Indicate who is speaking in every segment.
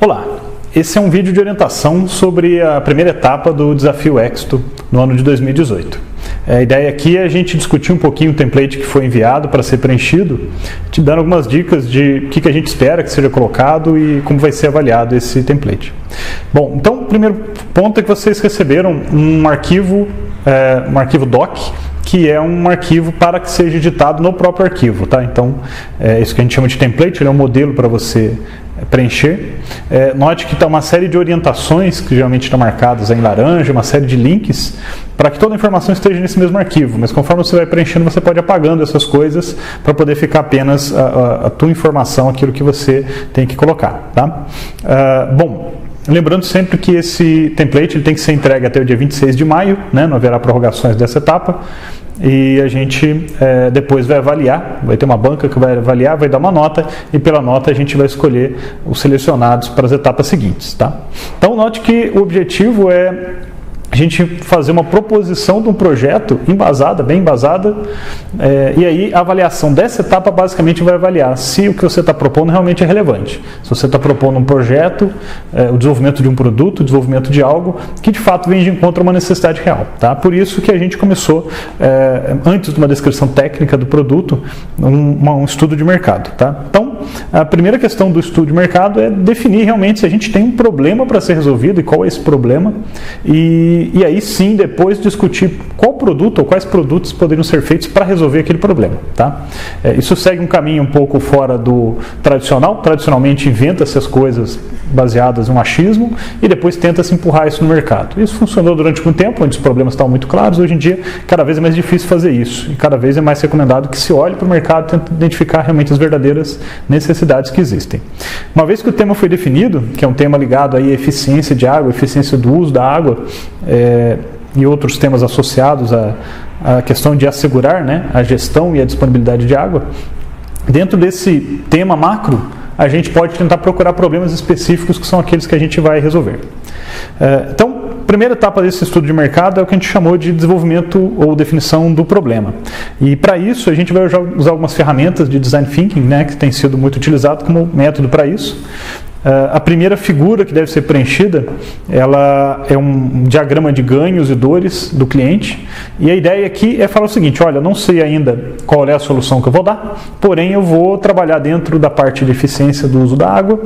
Speaker 1: Olá, esse é um vídeo de orientação sobre a primeira etapa do Desafio Éxito no ano de 2018. A ideia aqui é a gente discutir um pouquinho o template que foi enviado para ser preenchido, te dando algumas dicas de o que a gente espera que seja colocado e como vai ser avaliado esse template. Bom, então o primeiro ponto é que vocês receberam um arquivo doc, que é um arquivo para que seja editado no próprio arquivo, tá? Então, isso que a gente chama de template, ele é um modelo para você preencher. Note que está uma série de orientações que geralmente estão marcadas em laranja, uma série de links para que toda a informação esteja nesse mesmo arquivo, mas conforme você vai preenchendo, você pode ir apagando essas coisas para poder ficar apenas a tua informação, aquilo que você tem que colocar, tá? Bom, lembrando sempre que esse template ele tem que ser entregue até o dia 26 de maio, né? Não haverá prorrogações dessa etapa. E a gente depois vai avaliar, vai ter uma banca que vai avaliar, vai dar uma nota e pela nota a gente vai escolher os selecionados para as etapas seguintes, tá? Então note que o objetivo é a gente fazer uma proposição de um projeto embasada, bem embasada, e aí a avaliação dessa etapa basicamente vai avaliar se o que você está propondo realmente é relevante. Se você está propondo um projeto, o desenvolvimento de um produto, o desenvolvimento de algo que de fato vem de encontro a uma necessidade real. Tá? Por isso que a gente começou, antes de uma descrição técnica do produto, um estudo de mercado. Tá? Então, a primeira questão do estudo de mercado é definir realmente se a gente tem um problema para ser resolvido e qual é esse problema, e aí sim depois discutir qual produto ou quais produtos poderiam ser feitos para resolver aquele problema. Tá? Isso segue um caminho um pouco fora do tradicional. Tradicionalmente inventa-se as coisas baseadas em um achismo e depois tenta-se empurrar isso no mercado. Isso funcionou durante algum tempo, onde os problemas estavam muito claros. Hoje em dia, cada vez é mais difícil fazer isso e cada vez é mais recomendado que se olhe para o mercado e tente identificar realmente as verdadeiras necessidades que existem. Uma vez que o tema foi definido, que é um tema ligado aí à eficiência de água, eficiência do uso da água, e outros temas associados à questão de assegurar, né, a gestão e a disponibilidade de água, dentro desse tema macro, a gente pode tentar procurar problemas específicos que são aqueles que a gente vai resolver. Então, a primeira etapa desse estudo de mercado é o que a gente chamou de desenvolvimento ou definição do problema. E para isso a gente vai usar algumas ferramentas de design thinking, né, que tem sido muito utilizado como método para isso. A primeira figura que deve ser preenchida, ela é um diagrama de ganhos e dores do cliente, e a ideia aqui é falar o seguinte: olha, eu não sei ainda qual é a solução que eu vou dar, porém eu vou trabalhar dentro da parte de eficiência do uso da água,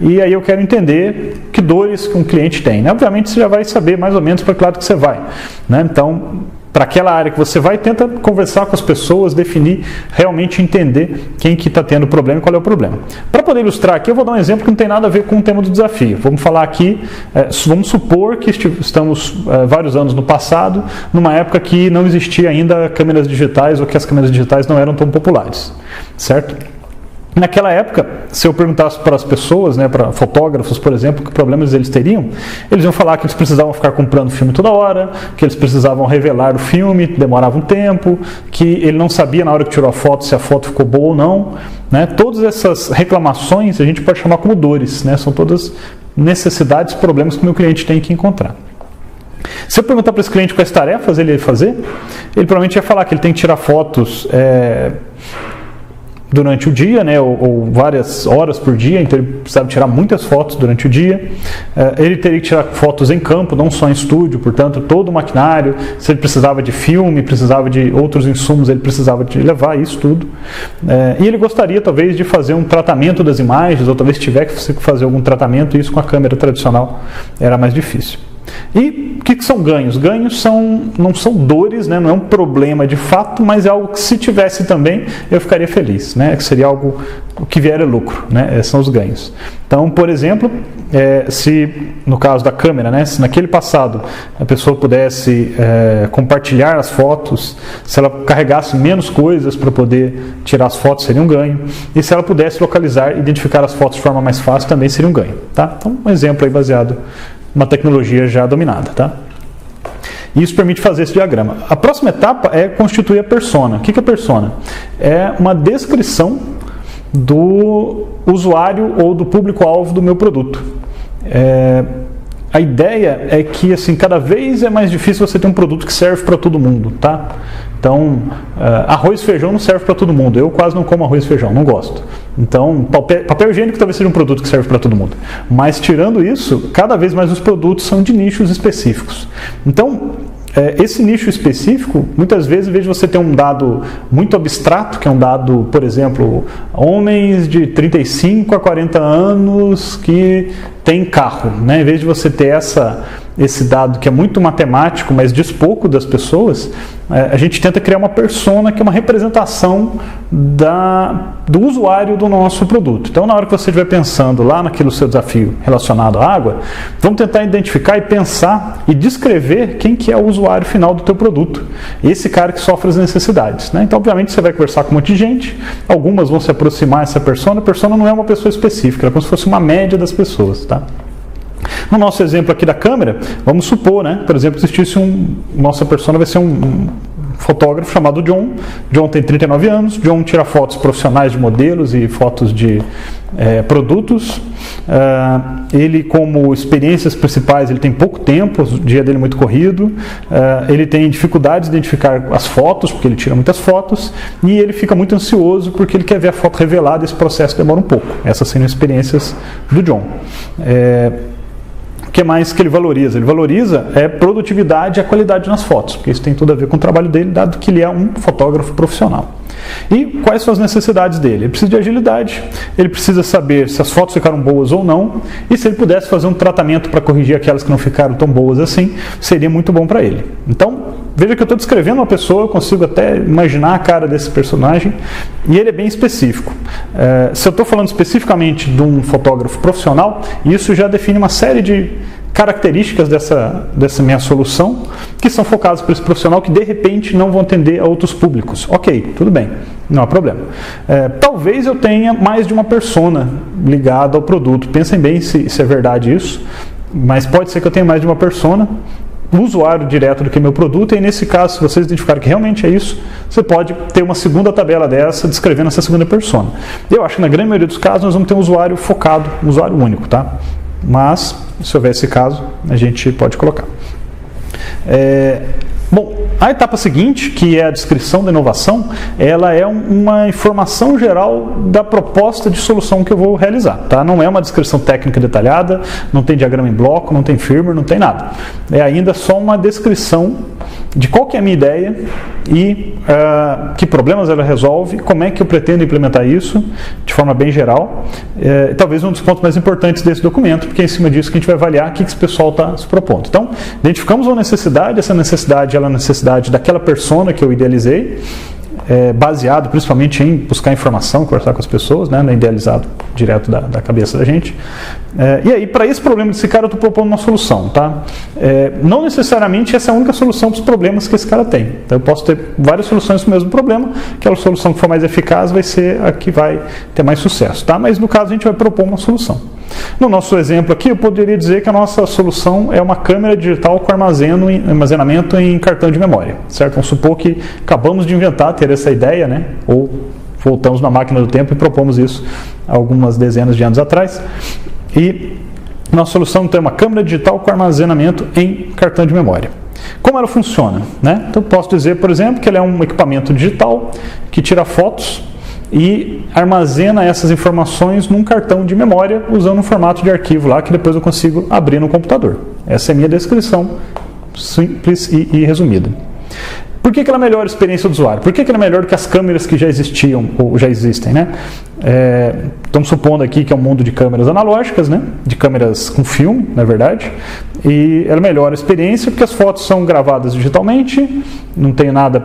Speaker 1: e aí eu quero entender que dores que um cliente tem, né? Obviamente você já vai saber mais ou menos para que lado que você vai, né? Então, para aquela área que você vai, tenta conversar com as pessoas, definir, realmente entender quem que está tendo problema e qual é o problema. Para poder ilustrar aqui, eu vou dar um exemplo que não tem nada a ver com o tema do desafio. Vamos falar aqui, vamos supor que estamos vários anos no passado, numa época que não existia ainda câmeras digitais ou que as câmeras digitais não eram tão populares, certo? Naquela época, se eu perguntasse para as pessoas, né, para fotógrafos, por exemplo, que problemas eles teriam, eles iam falar que eles precisavam ficar comprando filme toda hora, que eles precisavam revelar o filme, demorava um tempo, que ele não sabia na hora que tirou a foto se a foto ficou boa ou não. Né? Todas essas reclamações a gente pode chamar como dores, né? São todas necessidades, problemas que o meu cliente tem que encontrar. Se eu perguntar para esse cliente quais tarefas ele ia fazer, ele provavelmente ia falar que ele tem que tirar fotos durante o dia, né, ou várias horas por dia, então ele precisava tirar muitas fotos durante o dia. Ele teria que tirar fotos em campo, não só em estúdio, portanto, todo o maquinário. Se ele precisava de filme, precisava de outros insumos, ele precisava de levar isso tudo. E ele gostaria, talvez, de fazer um tratamento das imagens, ou talvez tivesse que fazer algum tratamento, e isso com a câmera tradicional era mais difícil. E o que são ganhos? Ganhos não são dores, né? Não é um problema de fato, mas é algo que se tivesse também eu ficaria feliz, né? Que seria algo, o que vier é lucro, né? São os ganhos. Então, por exemplo, se no caso da câmera, né? Se naquele passado a pessoa pudesse compartilhar as fotos, se ela carregasse menos coisas para poder tirar as fotos, seria um ganho. E se ela pudesse localizar e identificar as fotos de forma mais fácil, também seria um ganho. Tá? Então, um exemplo aí baseado uma tecnologia já dominada, tá? Isso permite fazer esse diagrama. A próxima etapa é constituir a persona. O que é a persona? É uma descrição do usuário ou do público-alvo do meu produto. a ideia é que assim, cada vez é mais difícil você ter um produto que serve para todo mundo, tá? Então, arroz e feijão não serve para todo mundo. Eu quase não como arroz e feijão, não gosto. Então, papel higiênico talvez seja um produto que serve para todo mundo. Mas, tirando isso, cada vez mais os produtos são de nichos específicos. Então, esse nicho específico, muitas vezes, em vez de você ter um dado muito abstrato, que é um dado, por exemplo, homens de 35 a 40 anos que têm carro, né? Em vez de você ter esse dado que é muito matemático, mas diz pouco das pessoas, a gente tenta criar uma persona que é uma representação do usuário do nosso produto. Então, na hora que você estiver pensando lá naquele seu desafio relacionado à água, vamos tentar identificar e pensar e descrever quem que é o usuário final do teu produto. Esse cara que sofre as necessidades, né? Então, obviamente, você vai conversar com um monte de gente, algumas vão se aproximar dessa persona. A persona não é uma pessoa específica, é como se fosse uma média das pessoas, tá? No nosso exemplo aqui da câmera, vamos supor, né? Por exemplo, existisse nossa persona vai ser um fotógrafo chamado John. John tem 39 anos. John tira fotos profissionais de modelos e fotos de produtos. Ele, como experiências principais, ele tem pouco tempo, o dia dele é muito corrido. Ele tem dificuldades de identificar as fotos, porque ele tira muitas fotos. E ele fica muito ansioso porque ele quer ver a foto revelada. Esse processo demora um pouco. Essas são as experiências do John. O que mais que ele valoriza? Ele valoriza produtividade e a qualidade nas fotos, porque isso tem tudo a ver com o trabalho dele, dado que ele é um fotógrafo profissional. E quais são as necessidades dele? Ele precisa de agilidade, ele precisa saber se as fotos ficaram boas ou não, e se ele pudesse fazer um tratamento para corrigir aquelas que não ficaram tão boas assim, seria muito bom para ele. Então, veja que eu estou descrevendo uma pessoa, eu consigo até imaginar a cara desse personagem, e ele é bem específico. Se eu estou falando especificamente de um fotógrafo profissional, isso já define uma série de características dessa minha solução, que são focadas para esse profissional que de repente não vão atender a outros públicos. Ok, tudo bem, não há problema. Talvez eu tenha mais de uma persona ligada ao produto. Pensem bem se é verdade isso, mas pode ser que eu tenha mais de uma persona, o usuário direto do que meu produto, e nesse caso, se vocês identificarem que realmente é isso, você pode ter uma segunda tabela dessa, descrevendo essa segunda persona. Eu acho que na grande maioria dos casos nós vamos ter um usuário focado, um usuário único, tá? Mas, se houver esse caso, a gente pode colocar. Bom, a etapa seguinte, que é a descrição da inovação, ela é uma informação geral da proposta de solução que eu vou realizar, tá? Não é uma descrição técnica detalhada, não tem diagrama em bloco, não tem firmware, não tem nada. É ainda só uma descrição de qual que é a minha ideia e que problemas ela resolve, como é que eu pretendo implementar isso de forma bem geral. Talvez um dos pontos mais importantes desse documento, porque é em cima disso que a gente vai avaliar o que esse pessoal está se propondo. Então, identificamos uma necessidade, essa necessidade ela é a necessidade daquela persona que eu idealizei, baseado principalmente em buscar informação, conversar com as pessoas, né, não é idealizado direto da cabeça da gente. E aí, para esse problema desse cara, eu estou propondo uma solução, tá? Não necessariamente essa é a única solução para os problemas que esse cara tem. Então, eu posso ter várias soluções para o mesmo problema, aquela solução que for mais eficaz vai ser a que vai ter mais sucesso, tá? Mas no caso a gente vai propor uma solução. No nosso exemplo aqui, eu poderia dizer que a nossa solução é uma câmera digital com armazenamento em cartão de memória, certo? Vamos supor que acabamos de inventar, ter essa ideia, né? Ou voltamos na máquina do tempo e propomos isso algumas dezenas de anos atrás. E nossa solução então é uma câmera digital com armazenamento em cartão de memória. Como ela funciona, né? Então, posso dizer, por exemplo, que ela é um equipamento digital que tira fotos e armazena essas informações num cartão de memória usando um formato de arquivo lá que depois eu consigo abrir no computador. Essa é a minha descrição simples e resumida. Por que ela é a melhor experiência do usuário? Por que ela é melhor do que as câmeras que já existiam ou já existem, né? Estamos supondo aqui que é um mundo de câmeras analógicas, né? De câmeras com filme, na verdade. E ela melhora a experiência porque as fotos são gravadas digitalmente, não tem nada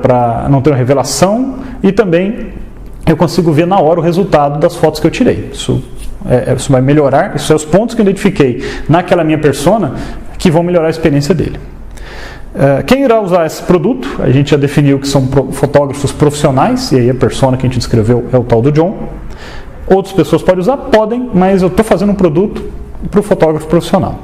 Speaker 1: não tem revelação e também eu consigo ver na hora o resultado das fotos que eu tirei. Isso vai melhorar, isso são os pontos que eu identifiquei naquela minha persona que vão melhorar a experiência dele. Quem irá usar esse produto? A gente já definiu que são fotógrafos profissionais, e aí a persona que a gente descreveu é o tal do John. Outras pessoas podem usar? Podem, mas eu estou fazendo um produto para o fotógrafo profissional.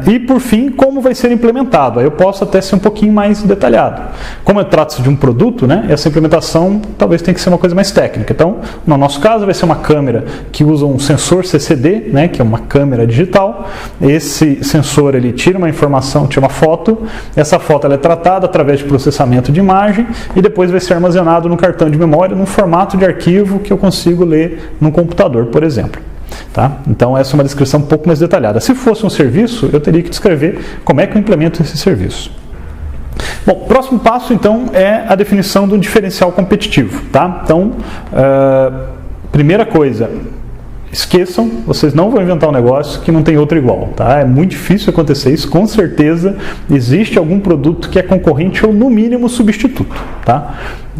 Speaker 1: E por fim, como vai ser implementado? Aí eu posso até ser um pouquinho mais detalhado. Como trata-se de um produto, né, essa implementação talvez tenha que ser uma coisa mais técnica. Então, no nosso caso, vai ser uma câmera que usa um sensor CCD, né, que é uma câmera digital. Esse sensor ele tira uma informação, tira uma foto. Essa foto ela é tratada através de processamento de imagem e depois vai ser armazenado no cartão de memória num formato de arquivo que eu consigo ler no computador, por exemplo. Tá? Então essa é uma descrição um pouco mais detalhada. Se fosse um serviço, eu teria que descrever como é que eu implemento esse serviço. Bom, o próximo passo então é a definição do diferencial competitivo. Tá? Então, primeira coisa, esqueçam, vocês não vão inventar um negócio que não tem outro igual. Tá? É muito difícil acontecer isso, com certeza existe algum produto que é concorrente ou no mínimo substituto. Tá?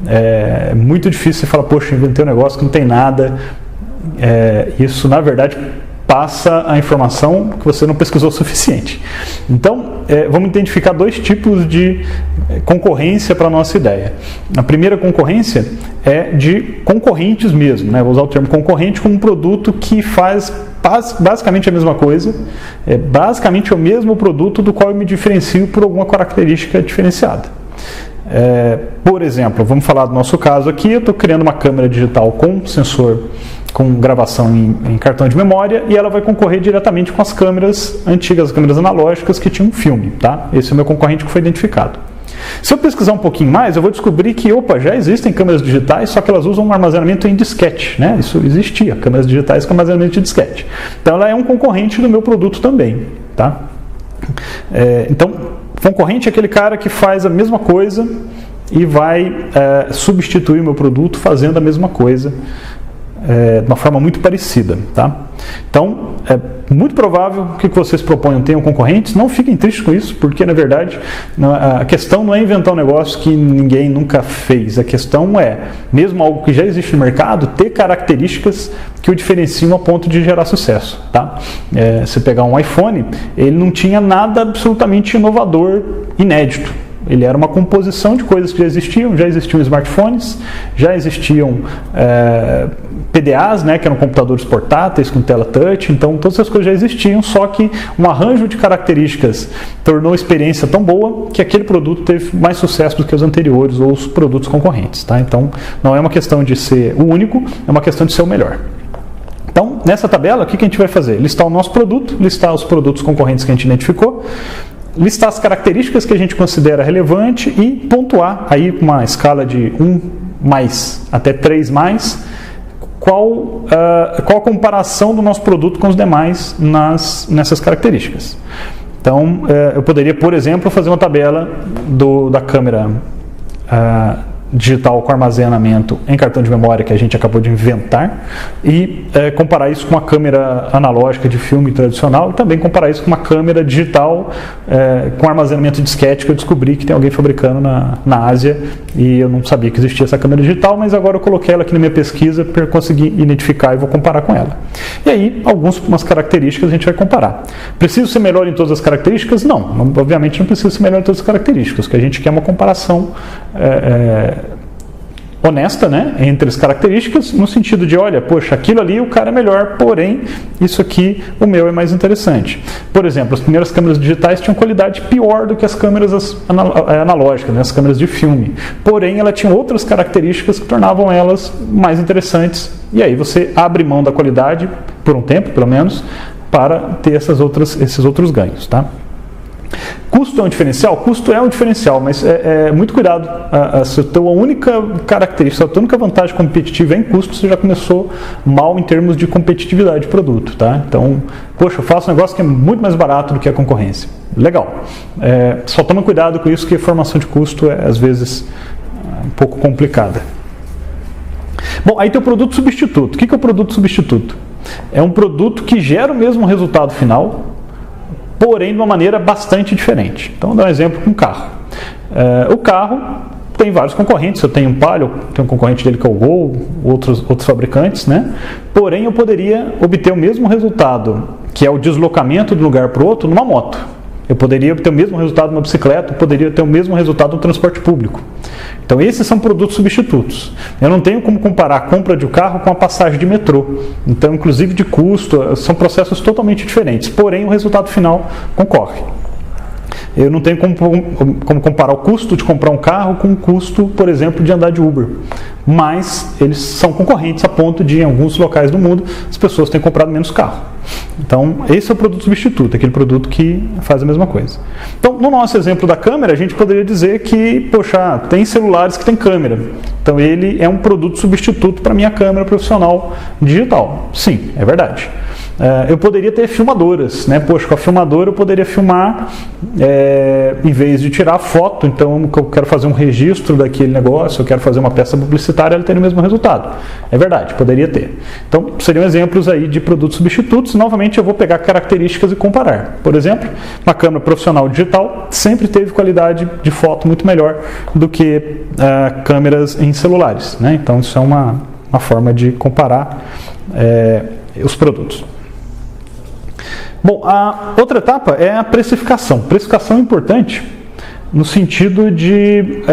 Speaker 1: É muito difícil você falar, poxa, inventei um negócio que não tem nada. Isso na verdade passa a informação que você não pesquisou o suficiente. Então vamos identificar dois tipos de concorrência para a nossa ideia. A primeira concorrência é de concorrentes mesmo, né? Vou usar o termo concorrente como um produto que faz basicamente a mesma coisa, é basicamente o mesmo produto do qual eu me diferencio por alguma característica diferenciada. Por exemplo, vamos falar do nosso caso aqui, eu estou criando uma câmera digital com sensor, com gravação em cartão de memória, e ela vai concorrer diretamente com as câmeras antigas, as câmeras analógicas que tinham filme. Tá? Esse é o meu concorrente que foi identificado. Se eu pesquisar um pouquinho mais, eu vou descobrir que, já existem câmeras digitais, só que elas usam um armazenamento em disquete, né? Isso existia, câmeras digitais com armazenamento de disquete. Então ela é um concorrente do meu produto também. Tá? Então, concorrente é aquele cara que faz a mesma coisa e vai substituir o meu produto fazendo a mesma coisa de uma forma muito parecida. Tá? Então, é muito provável que o que vocês proponham tenham concorrentes. Não fiquem tristes com isso, porque na verdade a questão não é inventar um negócio que ninguém nunca fez. A questão é, mesmo algo que já existe no mercado, ter características que o diferenciam a ponto de gerar sucesso. Tá? Se pegar um iPhone, ele não tinha nada absolutamente inovador, inédito. Ele era uma composição de coisas que já existiam smartphones, já existiam PDAs, né, que eram computadores portáteis com tela touch, então todas essas coisas já existiam, só que um arranjo de características tornou a experiência tão boa que aquele produto teve mais sucesso do que os anteriores ou os produtos concorrentes. Tá? Então não é uma questão de ser o único, é uma questão de ser o melhor. Então, nessa tabela, o que a gente vai fazer? Listar o nosso produto, listar os produtos concorrentes que a gente identificou, listar as características que a gente considera relevante e pontuar aí com uma escala de 1 mais até 3 mais, qual a comparação do nosso produto com os demais nessas características. Então, eu poderia, por exemplo, fazer uma tabela da câmera digital com armazenamento em cartão de memória que a gente acabou de inventar e comparar isso com uma câmera analógica de filme tradicional e também comparar isso com uma câmera digital com armazenamento de disquete que eu descobri que tem alguém fabricando na Ásia e eu não sabia que existia essa câmera digital, mas agora eu coloquei ela aqui na minha pesquisa para conseguir identificar e vou comparar com ela. E aí, algumas características a gente vai comparar. Preciso ser melhor em todas as características? Não, obviamente não preciso ser melhor em todas as características, o que a gente quer é uma comparação honesta, né, entre as características, no sentido de, olha, poxa, aquilo ali o cara é melhor, porém, isso aqui, o meu é mais interessante. Por exemplo, as primeiras câmeras digitais tinham qualidade pior do que as câmeras analógicas, né, as câmeras de filme. Porém, ela tinha outras características que tornavam elas mais interessantes. E aí você abre mão da qualidade, por um tempo, pelo menos, para ter esses outros ganhos, tá? Custo é um diferencial? Custo é um diferencial, mas muito cuidado. Se a tua única característica, se a tua única vantagem competitiva é em custo, você já começou mal em termos de competitividade de produto. Tá? Então, poxa, eu faço um negócio que é muito mais barato do que a concorrência. Legal. Só toma cuidado com isso, que a formação de custo é, às vezes, um pouco complicada. Bom, aí tem o produto substituto. O que é o produto substituto? É um produto que gera o mesmo resultado final, porém de uma maneira bastante diferente. Então, vou dar um exemplo com o carro. O carro tem vários concorrentes. Eu tenho um Palio, tenho um concorrente dele que é o Gol, outros fabricantes, né? Porém, eu poderia obter o mesmo resultado, que é o deslocamento de um lugar para o outro, numa moto. Eu poderia ter o mesmo resultado numa bicicleta, eu poderia ter o mesmo resultado no transporte público. Então esses são produtos substitutos. Eu não tenho como comparar a compra de um carro com a passagem de metrô. Então, inclusive de custo, são processos totalmente diferentes. Porém, o resultado final concorre. Eu não tenho como comparar o custo de comprar um carro com o custo, por exemplo, de andar de Uber. Mas eles são concorrentes a ponto de, em alguns locais do mundo, as pessoas têm comprado menos carro. Então, esse é o produto substituto, aquele produto que faz a mesma coisa. Então, no nosso exemplo da câmera, a gente poderia dizer que, poxa, tem celulares que tem câmera. Então, ele é um produto substituto para a minha câmera profissional digital. Sim, é verdade. Eu poderia ter filmadoras, né? Poxa, com a filmadora eu poderia filmar, em vez de tirar foto, então eu quero fazer um registro daquele negócio, eu quero fazer uma peça publicitária, ela tem o mesmo resultado. É verdade, poderia ter. Então, seriam exemplos aí de produtos substitutos. Novamente, eu vou pegar características e comparar. Por exemplo, uma câmera profissional digital sempre teve qualidade de foto muito melhor do que câmeras em celulares, né? Então, isso é uma forma de comparar os produtos. Bom, a outra etapa é a precificação. Precificação é importante no sentido de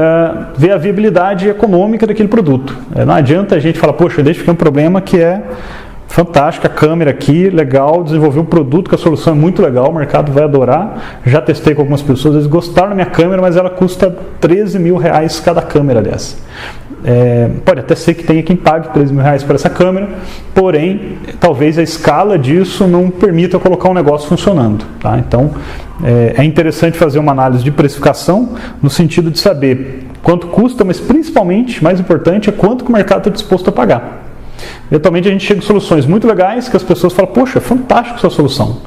Speaker 1: ver a viabilidade econômica daquele produto. Não adianta a gente falar, poxa, eu identifiquei um problema que é fantástico, a câmera aqui, legal, desenvolvi um produto que a solução é muito legal, o mercado vai adorar. Já testei com algumas pessoas, eles gostaram da minha câmera, mas ela custa 13 mil reais cada câmera dessa. Pode até ser que tenha quem pague 13 mil reais por essa câmera, porém, talvez a escala disso não permita colocar um negócio funcionando. Tá? Então, é interessante fazer uma análise de precificação no sentido de saber quanto custa, mas principalmente, mais importante, é quanto que o mercado está disposto a pagar. Eventualmente a gente chega em soluções muito legais que as pessoas falam, poxa, fantástico essa solução.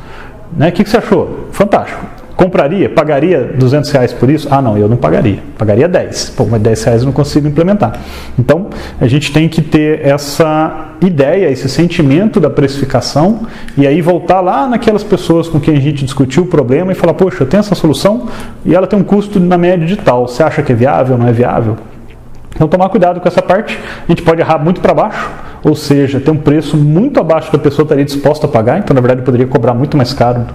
Speaker 1: Né? O que você achou? Fantástico. Compraria? Pagaria 200 reais por isso? Ah, não, eu não pagaria. Pagaria 10. Pô, mas 10 reais eu não consigo implementar. Então, a gente tem que ter essa ideia, esse sentimento da precificação e aí voltar lá naquelas pessoas com quem a gente discutiu o problema e falar, poxa, eu tenho essa solução e ela tem um custo na média de tal. Você acha que é viável, não é viável? Então, tomar cuidado com essa parte. A gente pode errar muito para baixo, ou seja, ter um preço muito abaixo que a pessoa estaria disposta a pagar. Então, na verdade, eu poderia cobrar muito mais caro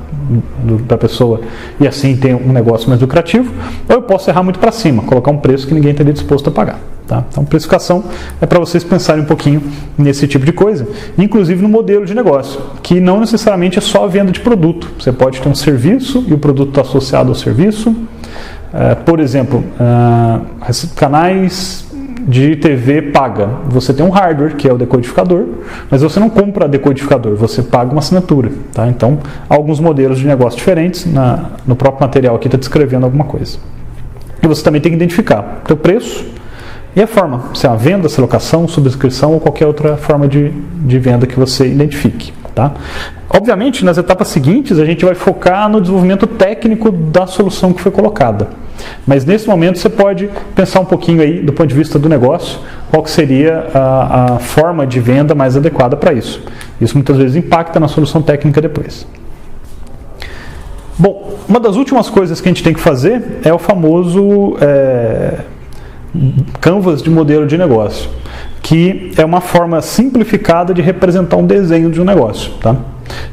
Speaker 1: da pessoa e assim ter um negócio mais lucrativo. Ou eu posso errar muito para cima, colocar um preço que ninguém estaria disposto a pagar. Tá? Então, precificação é para vocês pensarem um pouquinho nesse tipo de coisa, inclusive no modelo de negócio, que não necessariamente é só a venda de produto. Você pode ter um serviço e o produto está associado ao serviço. Por exemplo, canais de TV paga. Você tem um hardware, que é o decodificador, mas você não compra decodificador, você paga uma assinatura. Tá? Então, há alguns modelos de negócio diferentes. No próprio material aqui está descrevendo alguma coisa. E você também tem que identificar o teu preço e a forma, se é uma venda, se é locação, subscrição ou qualquer outra forma de venda que você identifique. Tá? Obviamente, nas etapas seguintes, a gente vai focar no desenvolvimento técnico da solução que foi colocada. Mas nesse momento você pode pensar um pouquinho aí do ponto de vista do negócio, qual que seria a forma de venda mais adequada para isso. Isso muitas vezes impacta na solução técnica depois. Bom, uma das últimas coisas que a gente tem que fazer é o famoso canvas de modelo de negócio, que é uma forma simplificada de representar um desenho de um negócio. Tá?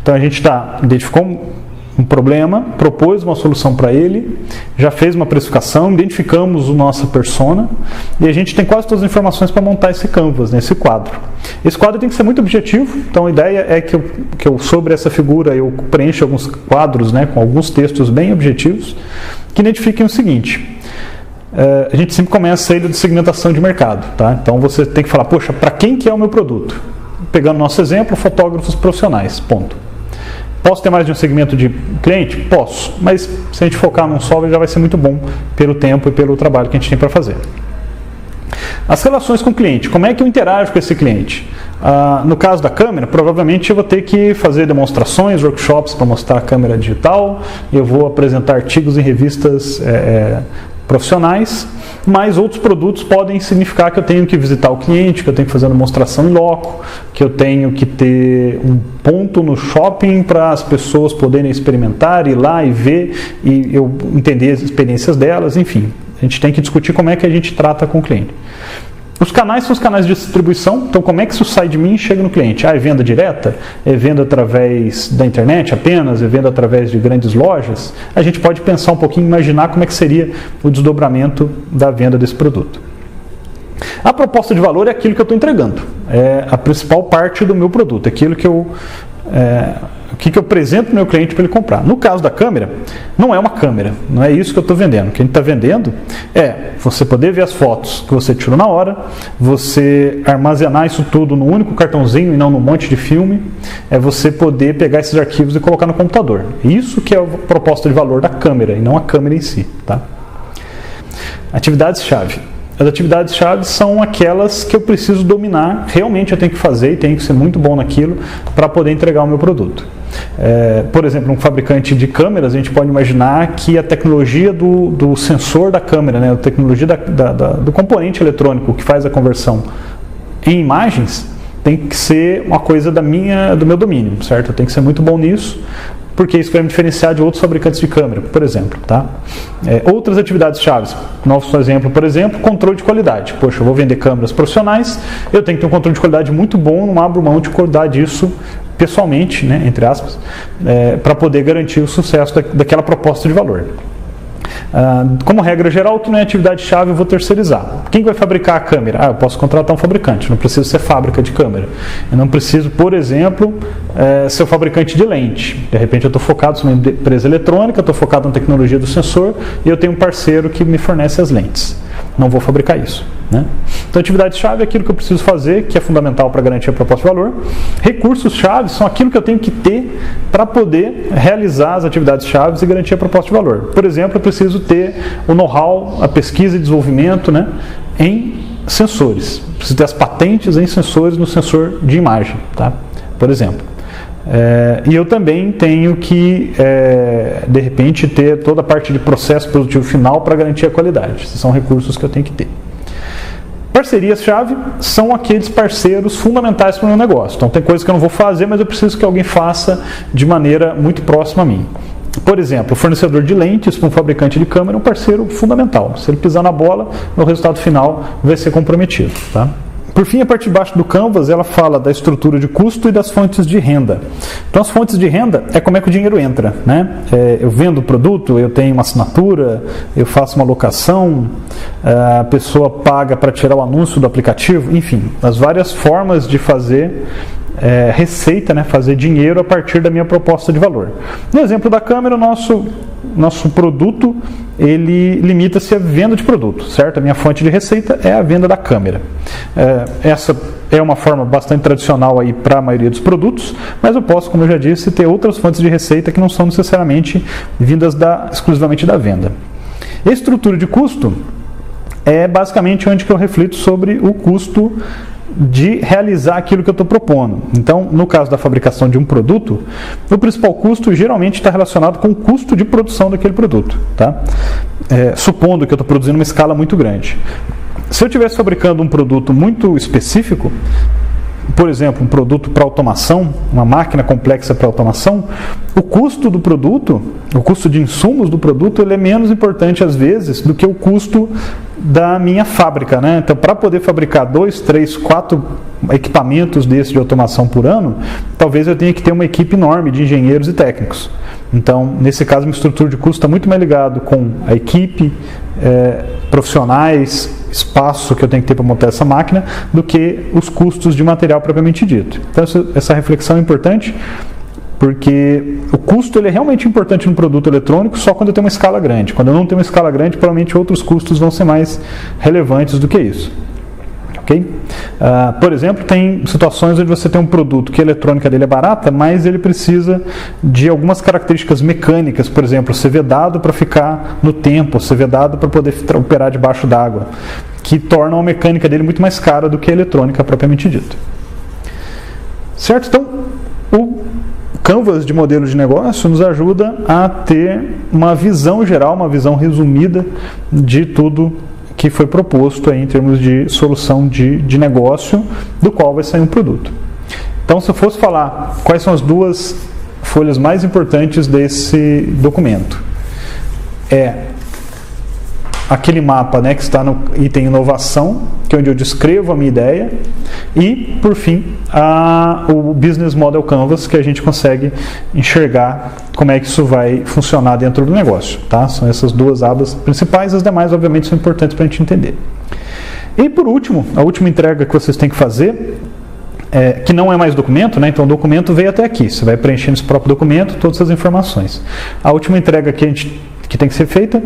Speaker 1: Então a gente identificou um problema, propôs uma solução para ele, já fez uma precificação, identificamos a nossa persona e a gente tem quase todas as informações para montar esse canvas, esse quadro. Esse quadro tem que ser muito objetivo, então a ideia é que eu sobre essa figura eu preencha alguns quadros, né, com alguns textos bem objetivos que identifiquem o seguinte. A gente sempre começa a saída de segmentação de mercado. Tá? Então você tem que falar, poxa, para quem que é o meu produto? Pegando nosso exemplo, fotógrafos profissionais, ponto. Posso ter mais de um segmento de cliente? Posso, mas se a gente focar num só, já vai ser muito bom pelo tempo e pelo trabalho que a gente tem para fazer. As relações com o cliente, como é que eu interajo com esse cliente? No caso da câmera, provavelmente eu vou ter que fazer demonstrações, workshops para mostrar a câmera digital, eu vou apresentar artigos em revistas profissionais, mas outros produtos podem significar que eu tenho que visitar o cliente, que eu tenho que fazer uma demonstração em loco, que eu tenho que ter um ponto no shopping para as pessoas poderem experimentar, ir lá e ver, e eu entender as experiências delas, enfim. A gente tem que discutir como é que a gente trata com o cliente. Os canais são os canais de distribuição, então como é que isso sai de mim e chega no cliente? É venda direta? É venda através da internet apenas? É venda através de grandes lojas? A gente pode pensar um pouquinho, imaginar como é que seria o desdobramento da venda desse produto. A proposta de valor é aquilo que eu estou entregando, é a principal parte do meu produto, é aquilo que eu apresento para o meu cliente para ele comprar. No caso da câmera, não é uma câmera, não é isso que eu estou vendendo. O que a gente está vendendo é você poder ver as fotos que você tirou na hora, você armazenar isso tudo num único cartãozinho e não num monte de filme, é você poder pegar esses arquivos e colocar no computador. Isso que é a proposta de valor da câmera, e não a câmera em si. Tá? Atividades-chave. As atividades-chave são aquelas que eu preciso dominar, realmente eu tenho que fazer e tenho que ser muito bom naquilo para poder entregar o meu produto. Por exemplo, um fabricante de câmeras, a gente pode imaginar que a tecnologia do sensor da câmera, né, a tecnologia do componente eletrônico que faz a conversão em imagens, tem que ser uma coisa do meu domínio, certo? Eu tenho que ser muito bom nisso, porque isso vai me diferenciar de outros fabricantes de câmera, por exemplo. Tá? Outras atividades-chave, nosso exemplo, por exemplo, controle de qualidade. Poxa, eu vou vender câmeras profissionais, eu tenho que ter um controle de qualidade muito bom, não abro mão de cuidar disso pessoalmente, né, entre aspas, para poder garantir o sucesso daquela proposta de valor. Como regra geral, o que não é atividade-chave eu vou terceirizar. Quem vai fabricar a câmera? Eu posso contratar um fabricante, não preciso ser fábrica de câmera. Eu não preciso, por exemplo, ser o fabricante de lente. De repente eu estou focado em uma empresa eletrônica, estou focado na tecnologia do sensor e eu tenho um parceiro que me fornece as lentes. Não vou fabricar isso. Né? Então, atividade-chave é aquilo que eu preciso fazer, que é fundamental para garantir a proposta de valor. Recursos-chave são aquilo que eu tenho que ter para poder realizar as atividades-chave e garantir a proposta de valor. Por exemplo, eu preciso ter o know-how, a pesquisa e desenvolvimento, né, em sensores. Preciso ter as patentes em sensores no sensor de imagem, tá? Por exemplo. E eu também tenho que, de repente, ter toda a parte de processo produtivo final para garantir a qualidade. Esses são recursos que eu tenho que ter. Parcerias-chave são aqueles parceiros fundamentais para o meu negócio. Então, tem coisas que eu não vou fazer, mas eu preciso que alguém faça de maneira muito próxima a mim. Por exemplo, o fornecedor de lentes para um fabricante de câmera é um parceiro fundamental. Se ele pisar na bola, o resultado final vai ser comprometido. Tá? Por fim, a parte de baixo do Canvas, ela fala da estrutura de custo e das fontes de renda. Então, as fontes de renda é como é que o dinheiro entra. Né? Eu vendo o produto, eu tenho uma assinatura, eu faço uma locação, a pessoa paga para tirar o anúncio do aplicativo, enfim, as várias formas de fazer receita, né? Fazer dinheiro a partir da minha proposta de valor. No exemplo da câmera, o nosso produto, ele limita-se à venda de produto, certo? A minha fonte de receita é a venda da câmera. Essa é uma forma bastante tradicional aí para a maioria dos produtos, mas eu posso, como eu já disse, ter outras fontes de receita que não são necessariamente vindas exclusivamente da venda. A estrutura de custo é basicamente onde que eu reflito sobre o custo de realizar aquilo que eu estou propondo. Então, no caso da fabricação de um produto, o principal custo geralmente está relacionado com o custo de produção daquele produto. Tá? Supondo que eu estou produzindo uma escala muito grande. Se eu estivesse fabricando um produto muito específico, por exemplo, um produto para automação, uma máquina complexa para automação, o custo do produto, o custo de insumos do produto, ele é menos importante às vezes do que o custo da minha fábrica. Né? Então, para poder fabricar 2, 3, 4 equipamentos desses de automação por ano, talvez eu tenha que ter uma equipe enorme de engenheiros e técnicos. Então, nesse caso, minha estrutura de custo está muito mais ligado com a equipe, profissionais, espaço que eu tenho que ter para montar essa máquina, do que os custos de material propriamente dito. Então, essa reflexão é importante, porque o custo ele é realmente importante no produto eletrônico só quando eu tenho uma escala grande. Quando eu não tenho uma escala grande, provavelmente outros custos vão ser mais relevantes do que isso. Okay? Por exemplo, tem situações onde você tem um produto que a eletrônica dele é barata, mas ele precisa de algumas características mecânicas, por exemplo, ser vedado para ficar no tempo, ser vedado para poder operar debaixo d'água, que tornam a mecânica dele muito mais cara do que a eletrônica propriamente dita. Certo? Então, o Canvas de modelo de negócio nos ajuda a ter uma visão geral, uma visão resumida de tudo que foi proposto aí em termos de solução de negócio, do qual vai sair um produto. Então, se eu fosse falar quais são as duas folhas mais importantes desse documento, aquele mapa, né, que está no item inovação, que é onde eu descrevo a minha ideia, e, por fim, o Business Model Canvas, que a gente consegue enxergar como é que isso vai funcionar dentro do negócio. Tá? São essas duas abas principais, as demais, obviamente, são importantes para a gente entender. E, por último, a última entrega que vocês têm que fazer, que não é mais documento, né? Então o documento veio até aqui, você vai preencher nesse próprio documento todas as informações. A última entrega que tem que ser feita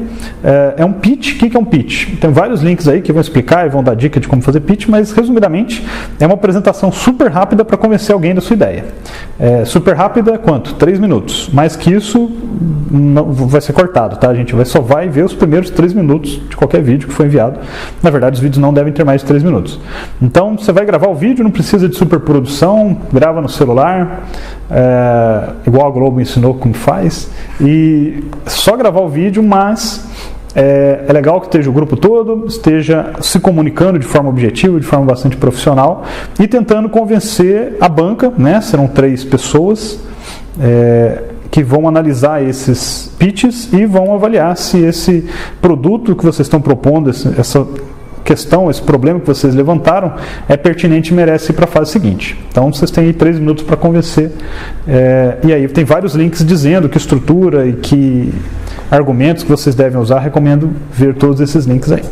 Speaker 1: é um pitch. O que é um pitch? Tem vários links aí que vão explicar e vão dar dica de como fazer pitch, mas resumidamente é uma apresentação super rápida para convencer alguém da sua ideia. Super rápida quanto? 3 minutos. Mais que isso não, vai ser cortado, tá? A gente só vai ver os primeiros 3 minutos de qualquer vídeo que foi enviado. Na verdade, os vídeos não devem ter mais de 3 minutos. Então, você vai gravar o vídeo, não precisa de superprodução, grava no celular, igual a Globo ensinou como faz, e só gravar o vídeo, mas é legal que esteja o grupo todo, esteja se comunicando de forma objetiva, de forma bastante profissional, e tentando convencer a banca, né? Serão 3 pessoas que vão analisar esses pitches e vão avaliar se esse produto que vocês estão propondo, essa questão, esse problema que vocês levantaram é pertinente e merece ir para a fase seguinte. Então vocês têm aí 3 minutos para convencer, e aí tem vários links dizendo que estrutura e que argumentos que vocês devem usar. Recomendo ver todos esses links aí.